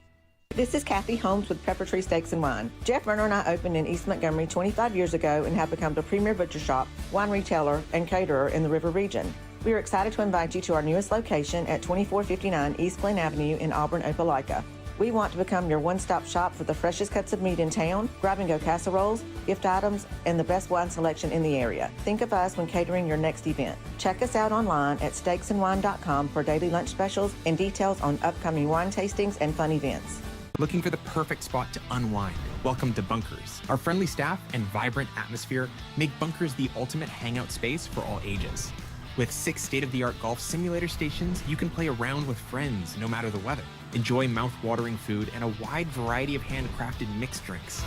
S8: This is Kathy Holmes with Preparatory Steaks and Wine. Jeff Verner and I opened in East Montgomery 25 years ago and have become the premier butcher shop, wine retailer, and caterer in the River region. We are excited to invite you to our newest location at 2459 East Glen Avenue in Auburn, Opelika. We want to become your one-stop shop for the freshest cuts of meat in town, grab-and-go casseroles, gift items, and the best wine selection in the area. Think of us when catering your next event. Check us out online at steaksandwine.com for daily lunch specials and details on upcoming wine tastings and fun events.
S9: Looking for the perfect spot to unwind? Welcome to Bunkers. Our friendly staff and vibrant atmosphere make Bunkers the ultimate hangout space for all ages. With 6 state-of-the-art golf simulator stations, you can play around with friends no matter the weather. Enjoy mouth-watering food and a wide variety of handcrafted mixed drinks.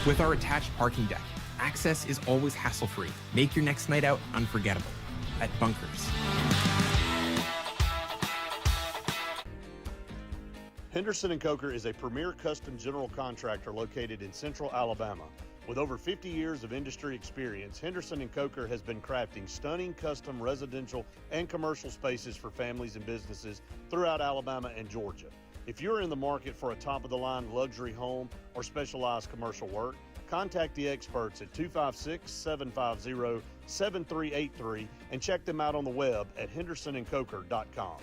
S9: With our attached parking deck, access is always hassle-free. Make your next night out unforgettable at Bunkers.
S11: Henderson & Coker is a premier custom general contractor located in central Alabama. With over 50 years of industry experience, Henderson & Coker has been crafting stunning custom residential and commercial spaces for families and businesses throughout Alabama and Georgia. If you're in the market for a top-of-the-line luxury home or specialized commercial work, contact the experts at 256-750-7383 and check them out on the web at hendersonandcoker.com.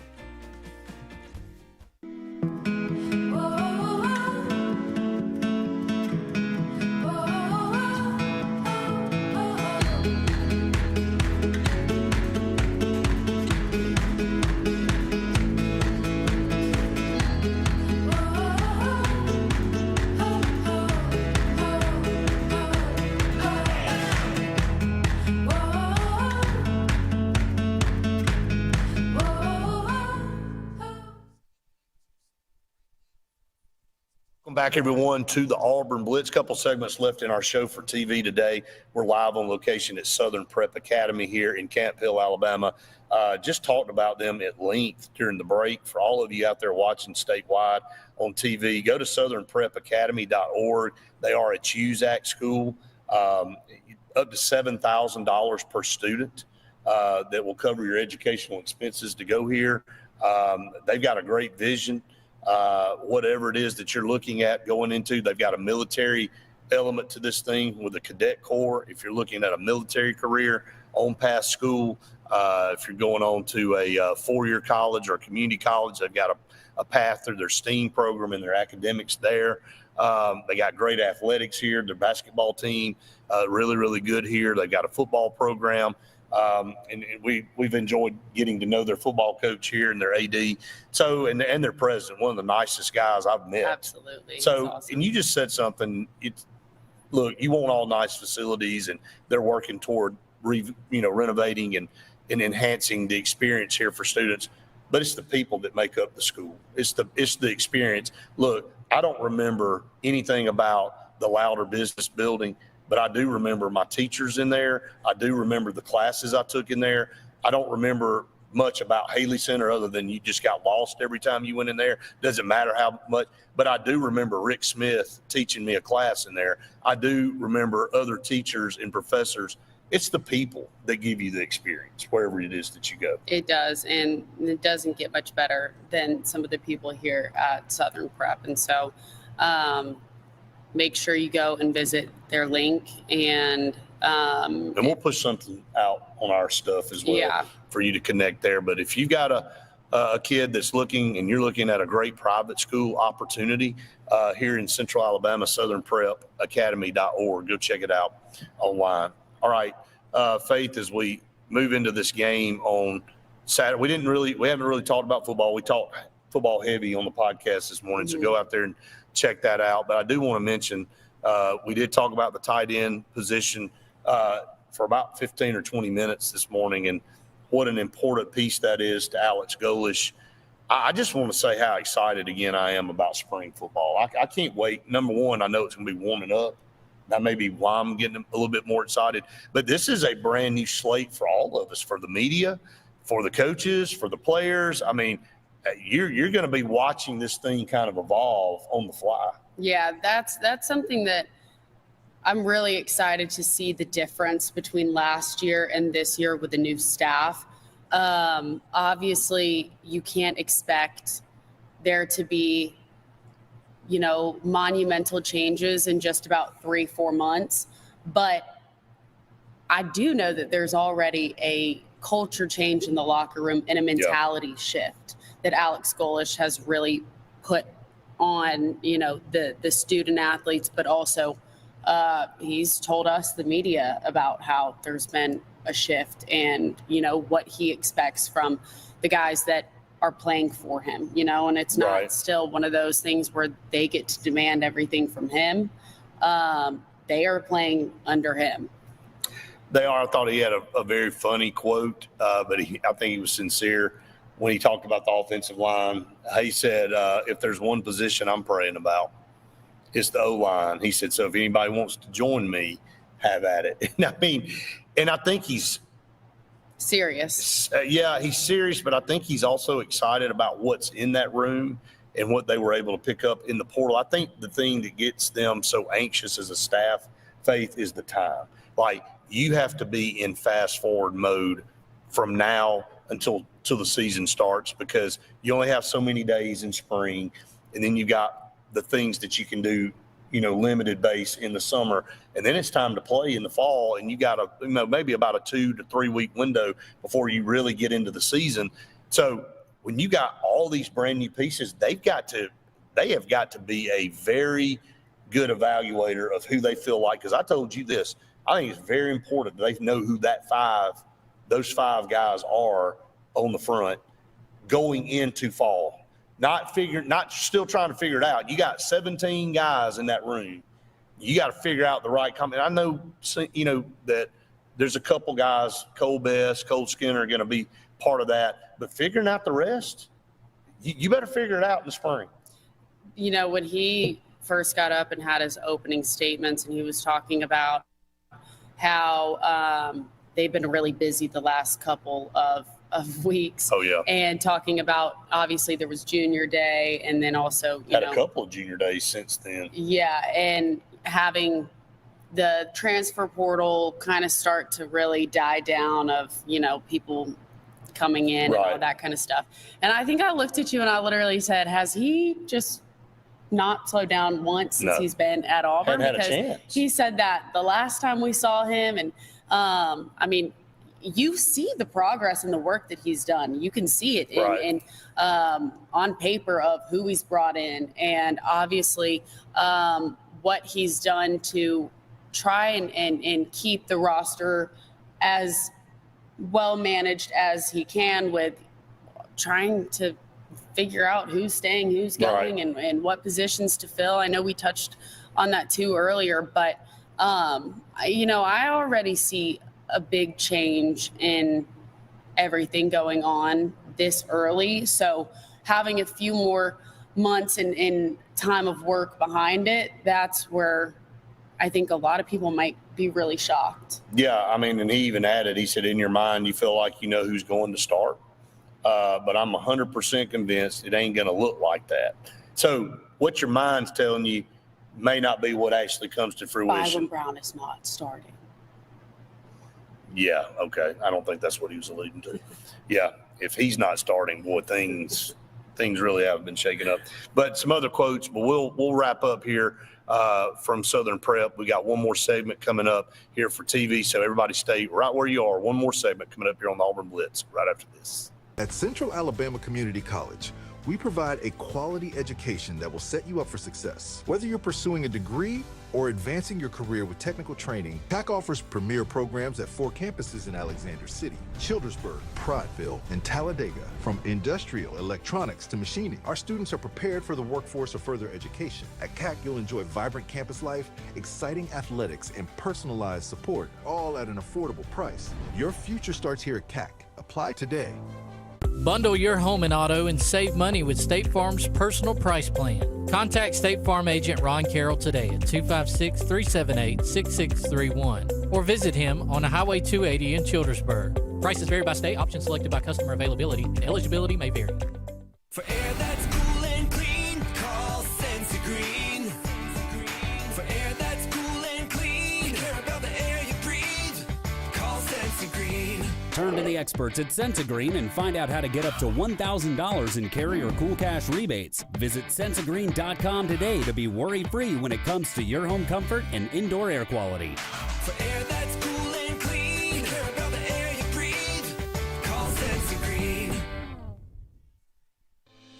S2: Welcome back, everyone, to the Auburn Blitz. Couple segments left in our show for TV today. We're live on location at Southern Prep Academy here in Camp Hill, Alabama. Just talked about them at length during the break. For all of you out there watching statewide on TV, go to southernprepacademy.org. They are a CHOOSE Act school, up to $7,000 per student that will cover your educational expenses to go here. They've got a great vision. Whatever it is that you're looking at going into, they've got a military element to this thing with a cadet corps. If you're looking at a military career, on past school, if you're going on to a four-year college or a community college, they've got a path through their STEAM program and their academics there. They got great athletics here. Their basketball team, really, really good here. They've got a football program. And we've enjoyed getting to know their football coach here and their AD. So, and their president, one of the nicest guys I've met.
S3: Absolutely.
S2: So,
S3: awesome.
S2: And you just said something. Look, you want all nice facilities, and they're working toward renovating and enhancing the experience here for students. But it's the people that make up the school. It's the experience. Look, I don't remember anything about the Louder Business Building, but I do remember my teachers in there. I do remember the classes I took in there. I don't remember much about Haley Center other than you just got lost every time you went in there. Doesn't matter how much, but I do remember Rick Smith teaching me a class in there. I do remember other teachers and professors. It's the people that give you the experience wherever it is that you go.
S3: It does, and it doesn't get much better than some of the people here at Southern Prep. And so make sure you go and visit their link, and we'll
S2: push something out on our stuff as well for you to connect there. But if you got a kid that's looking, and you're looking at a great private school opportunity here in Central Alabama, Southern Prep Academy.org. Go check it out online. All right, Faith, as we move into this game on Saturday, we haven't really talked about football. We talked football heavy on the podcast this morning, so go out there and check that out. But I do want to mention we did talk about the tight end position for about 15 or 20 minutes this morning, and what an important piece that is to Alex Golish. I just want to say how excited again I am about spring football. I can't wait. Number one, I know it's going to be warming up. That may be why I'm getting a little bit more excited. But this is a brand new slate for all of us, for the media, for the coaches, for the players. I mean, you're going to be watching this thing kind of evolve on the fly.
S3: Yeah, that's something that I'm really excited to see the difference between last year and this year with the new staff. Obviously, you can't expect there to be, monumental changes in just about 3-4 months. But I do know that there's already a culture change in the locker room and a mentality shift that Alex Golish has really put on, the student athletes, but also he's told us, the media, about how there's been a shift and, what he expects from the guys that are playing for him, and it's not still one of those things where they get to demand everything from him. They are playing under him.
S2: They are. I thought he had a very funny quote, but I think he was sincere when he talked about the offensive line. He said, if there's one position I'm praying about, it's the O-line. He said, so if anybody wants to join me, have at it. And I think he's
S3: serious.
S2: He's serious, but I think he's also excited about what's in that room and what they were able to pick up in the portal. I think the thing that gets them so anxious as a staff, Faith, is the time. Like, you have to be in fast forward mode from now until the season starts, because you only have so many days in spring, and then you got the things that you can do, limited base in the summer, and then it's time to play in the fall, and you got maybe about a 2 to 3 week window before you really get into the season. So when you got all these brand new pieces, they have got to be a very good evaluator of who they feel like. Because I told you this, I think it's very important that they know who those five guys are on the front going into fall. Not still trying to figure it out. You got 17 guys in that room. You got to figure out the right combination. I know, that there's a couple guys, Cole Best, Cole Skinner, are going to be part of that. But figuring out the rest, you better figure it out in the spring.
S3: When he first got up and had his opening statements, and he was talking about how they've been really busy the last couple of weeks.
S2: Oh, yeah.
S3: And talking about, obviously, there was junior day, and then also,
S2: had a couple of junior days since then.
S3: Yeah, and having the transfer portal kind of start to really die down of, people coming in and all that kind of stuff. And I think I looked at you and I literally said, has he just not slowed down once since he's been at Auburn?
S2: Hadn't had a chance.
S3: He said that the last time we saw him, and you see the progress and the work that he's done. You can see it in on paper of who he's brought in, and obviously what he's done to try and keep the roster as well managed as he can, with trying to figure out who's staying, who's going, and what positions to fill. I know we touched on that too earlier, but I already see a big change in everything going on this early. So having a few more months and time of work behind it, that's where I think a lot of people might be really shocked.
S2: Yeah, and he even added, he said, in your mind, you feel like you know who's going to start. But I'm 100% convinced it ain't going to look like that. So what your mind's telling you may not be what actually comes to fruition.
S3: Byron Brown is not starting.
S2: Yeah, okay. I don't think that's what he was alluding to. Yeah, if he's not starting, boy, things really haven't been shaken up. But some other quotes, but we'll wrap up here from Southern Prep. We got one more segment coming up here for TV, so everybody stay right where you are. One more segment coming up here on the Auburn Blitz right after this.
S13: At Central Alabama Community College, we provide a quality education that will set you up for success. Whether you're pursuing a degree or advancing your career with technical training, TAC offers premier programs at 4 campuses in Alexander City, Childersburg, Prattville, and Talladega. From industrial, electronics to machining, our students are prepared for the workforce or further education. At CAC, you'll enjoy vibrant campus life, exciting athletics, and personalized support, all at an affordable price. Your future starts here at CAC. Apply today.
S6: Bundle your home and auto and save money with State Farm's personal price plan. Contact State Farm agent Ron Carroll today at 256-378-6631 or visit him on Highway 280 in Childersburg. Prices vary by state, options selected by customer availability, and eligibility may vary.
S5: For air that's cool and clean, call Sensi Green. For air that's cool and clean, care about the air you breathe, call Sensi Green.
S12: Turn to the experts at Sensigreen and find out how to get up to $1,000 in carrier cool cash rebates. Visit Sensigreen.com today to be worry-free when it comes to your home comfort and indoor air quality.
S5: For air that's cool and clean, care about the air you breathe, call Sensi Green.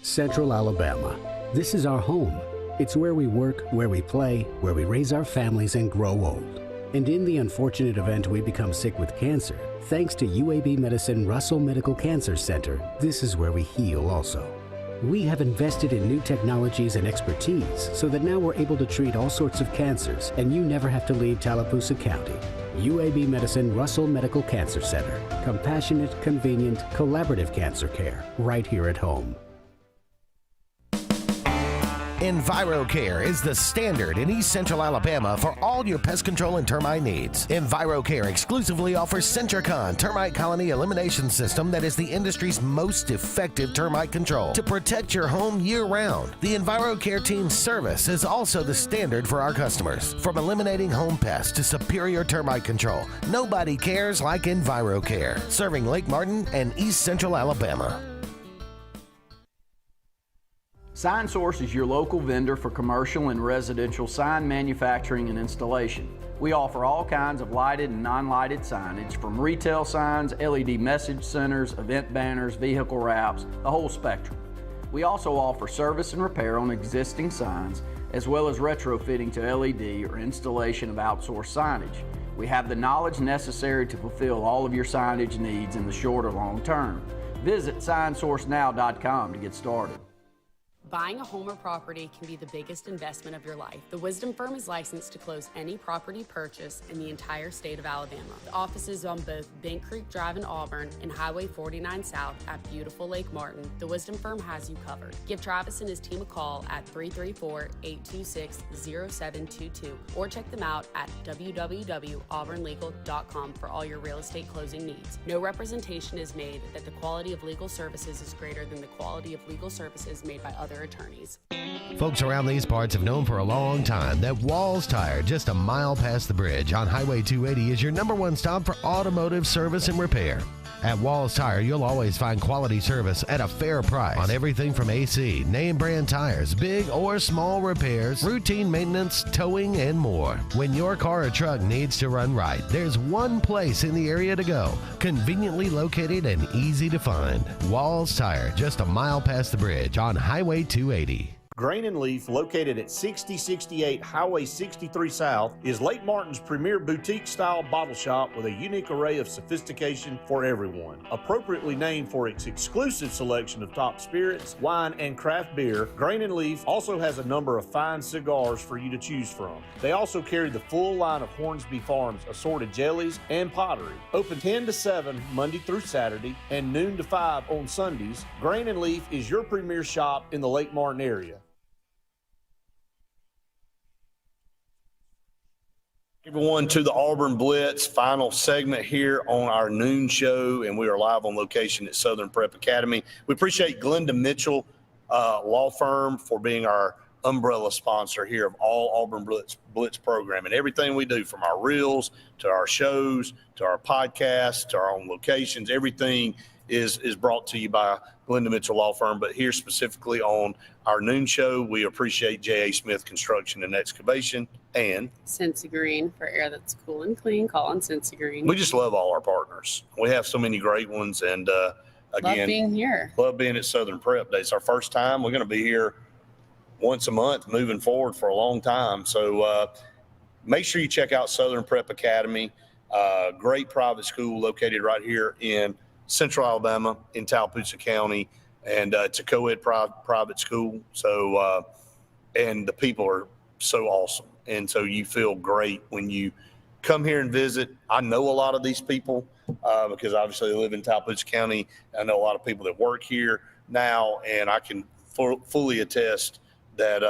S14: Central Alabama. This is our home. It's where we work, where we play, where we raise our families and grow old. And in the unfortunate event we become sick with cancer, thanks to UAB Medicine Russell Medical Cancer Center, this is where we heal also. We have invested in new technologies and expertise so that now we're able to treat all sorts of cancers and you never have to leave Tallapoosa County. UAB Medicine Russell Medical Cancer Center. Compassionate, convenient, collaborative cancer care right here at home.
S7: EnviroCare is the standard in East Central Alabama for all your pest control and termite needs. EnviroCare exclusively offers Centricon termite colony elimination system that is the industry's most effective termite control to protect your home year-round. The EnviroCare team's service is also the standard for our customers. From eliminating home pests to superior termite control, nobody cares like EnviroCare, serving Lake Martin and East Central Alabama.
S15: Sign Source is your local vendor for commercial and residential sign manufacturing and installation. We offer all kinds of lighted and non-lighted signage, from retail signs, LED message centers, event banners, vehicle wraps, the whole spectrum. We also offer service and repair on existing signs, as well as retrofitting to LED or installation of outsourced signage. We have the knowledge necessary to fulfill all of your signage needs in the short or long term. Visit signsourcenow.com to get started.
S3: Buying a home or property can be the biggest investment of your life. The Wisdom Firm is licensed to close any property purchase in the entire state of Alabama. The offices on both Bent Creek Drive in Auburn and Highway 49 South at beautiful Lake Martin. The Wisdom Firm has you covered. Give Travis and his team a call at 334-826-0722 or check them out at www.auburnlegal.com for all your real estate closing needs. No representation is made that the quality of legal services is greater than the quality of legal services made by other attorneys.
S7: Folks around these parts have known for a long time that Walls Tire, just a mile past the bridge on Highway 280, is your #1 stop for automotive service and repair. At Walls Tire, you'll always find quality service at a fair price on everything from AC, name brand tires, big or small repairs, routine maintenance, towing, and more. When your car or truck needs to run right, there's one place in the area to go, conveniently located and easy to find. Walls Tire, just a mile past the bridge on Highway 280.
S11: Grain and Leaf, located at 6068 Highway 63 South, is Lake Martin's premier boutique-style bottle shop with a unique array of sophistication for everyone. Appropriately named for its exclusive selection of top spirits, wine, and craft beer, Grain and Leaf also has a number of fine cigars for you to choose from. They also carry the full line of Hornsby Farms assorted jellies and pottery. Open 10 to 7 Monday through Saturday and noon to 5 on Sundays, Grain and Leaf is your premier shop in the Lake Martin area.
S2: Everyone to the Auburn Blitz final segment here on our noon show, and we are live on location at Southern Prep Academy. We appreciate Glenda Mitchell Law Firm for being our umbrella sponsor here of all Auburn Blitz program, and everything we do, from our reels to our shows to our podcasts to our own locations, everything is brought to you by Glenda Mitchell Law Firm. But here specifically on our noon show, we appreciate J.A. Smith Construction and Excavation and
S3: Sensi Green. For air that's cool and clean, call on Sensi Green.
S2: We just love all our partners. We have so many great ones, and again,
S3: love being here.
S2: Love being at Southern Prep Day. It's our first time. We're going to be here once a month moving forward for a long time. So make sure you check out Southern Prep Academy. Great private school located right here in Central Alabama in Tallapoosa County. And it's a co-ed private school. So, and the people are so awesome. And so you feel great when you come here and visit. I know a lot of these people because obviously they live in Tallapoosa County. I know a lot of people that work here now, and I can fully attest that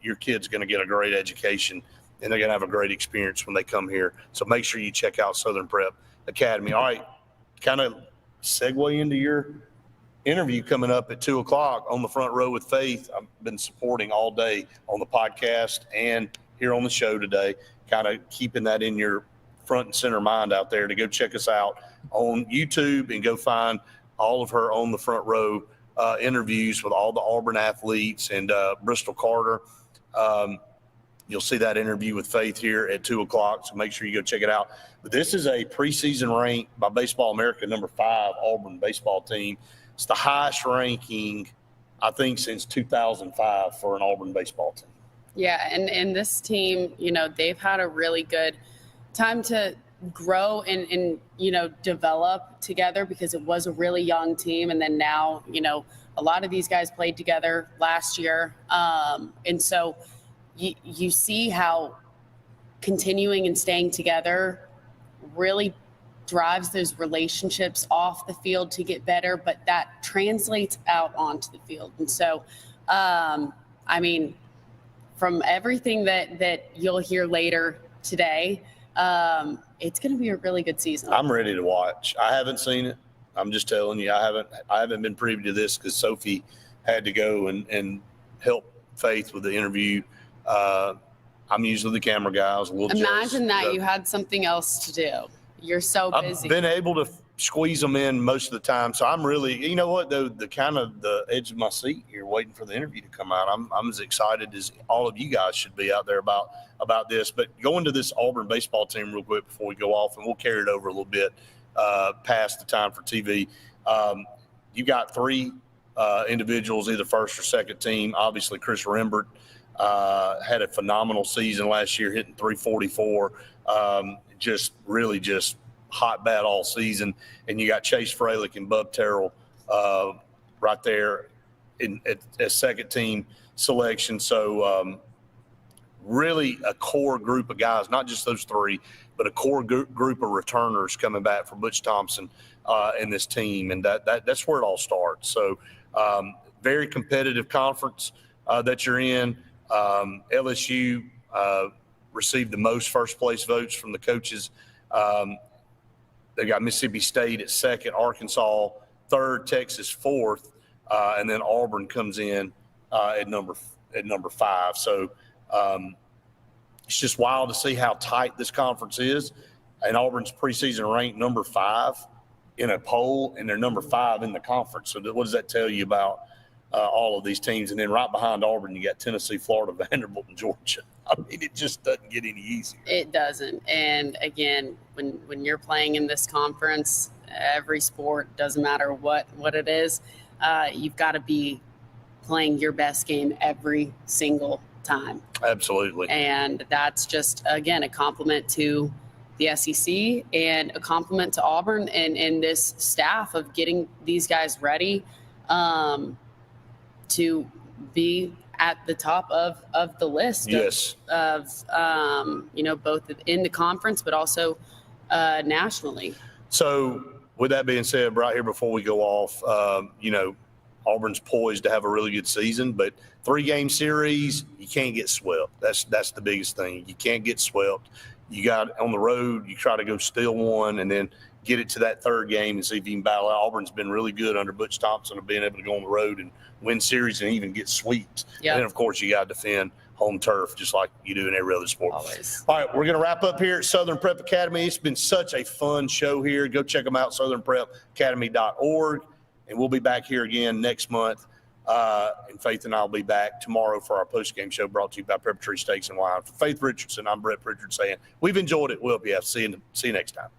S2: your kid's going to get a great education and they're going to have a great experience when they come here. So make sure you check out Southern Prep Academy. All right, kind of segue into your interview coming up at 2 o'clock on the Front Row with Faith. I've been supporting all day on the podcast and here on the show today, kind of keeping that in your front and center mind out there to go check us out on YouTube and go find all of her on the Front Row interviews with all the Auburn athletes and Bristol Carter. You'll see that interview with Faith here at 2 o'clock, so make sure you go check it out. But this is a preseason ranked by Baseball America #5 Auburn baseball team. It's the highest ranking, I think, since 2005 for an Auburn baseball team.
S3: Yeah, and this team, you know, they've had a really good time to grow and you know, develop together because it was a really young team. And then now, you know, a lot of these guys played together last year. And so you see how continuing and staying together really drives those relationships off the field to get better, but that translates out onto the field. And so, I mean, from everything that you'll hear later today, it's going to be a really good season.
S2: I'm ready to watch. I haven't seen it. I'm just telling you, I haven't been privy to this because Sophie had to go and help Faith with the interview. I'm usually the camera guy. I was a little
S3: Imagine
S2: jealous.
S3: that you had something else to do. You're so busy.
S2: I've been able to squeeze them in most of the time. So I'm really, you know what, though, the kind of the edge of my seat here waiting for the interview to come out. I'm as excited as all of you guys should be out there about this. But going to this Auburn baseball team real quick before we go off, and we'll carry it over a little bit past the time for TV. You got three individuals, either first or second team. Obviously, Chris Rembert had a phenomenal season last year, hitting .344. Just hot bat all season. And you got Chase Freilich and Bub Terrell right there as second team selection. So really a core group of guys, not just those three, but a core group of returners coming back for Butch Thompson and this team. And that's where it all starts. So very competitive conference that you're in. LSU received the most first place votes from the coaches. They got Mississippi State at second, Arkansas third, Texas fourth, and then Auburn comes in at number 5. So it's just wild to see how tight this conference is. And Auburn's preseason ranked number 5 in a poll, and they're number 5 in the conference. So what does that tell you about all of these teams? And then right behind Auburn, you got Tennessee, Florida, Vanderbilt, and Georgia. I mean, it just doesn't get any easier.
S3: It doesn't. And again, when you're playing in this conference, every sport, doesn't matter what it is, you've got to be playing your best game every single time.
S2: Absolutely.
S3: And that's just, again, a compliment to the SEC and a compliment to Auburn and this staff of getting these guys ready to be at the top of the list.
S2: Yes.
S3: Of both in the conference, but also nationally.
S2: So with that being said, right here before we go off, Auburn's poised to have a really good season, but 3-game series, you can't get swept. That's the biggest thing. You can't get swept. You got on the road, you try to go steal one and then get it to that third game and see if you can battle out. Auburn's been really good under Butch Thompson of being able to go on the road and win series and even get sweeps.
S3: Yep.
S2: And then, of course, you got to defend home turf just like you do in every other sport.
S3: Always.
S2: All right, we're going to wrap up here at Southern Prep Academy. It's been such a fun show here. Go check them out, southernprepacademy.org. And we'll be back here again next month. And Faith and I will be back tomorrow for our post-game show brought to you by Preparatory Steaks and Wine. For Faith Richardson, I'm Brett Pritchard saying we've enjoyed it. We'll be. See you next time.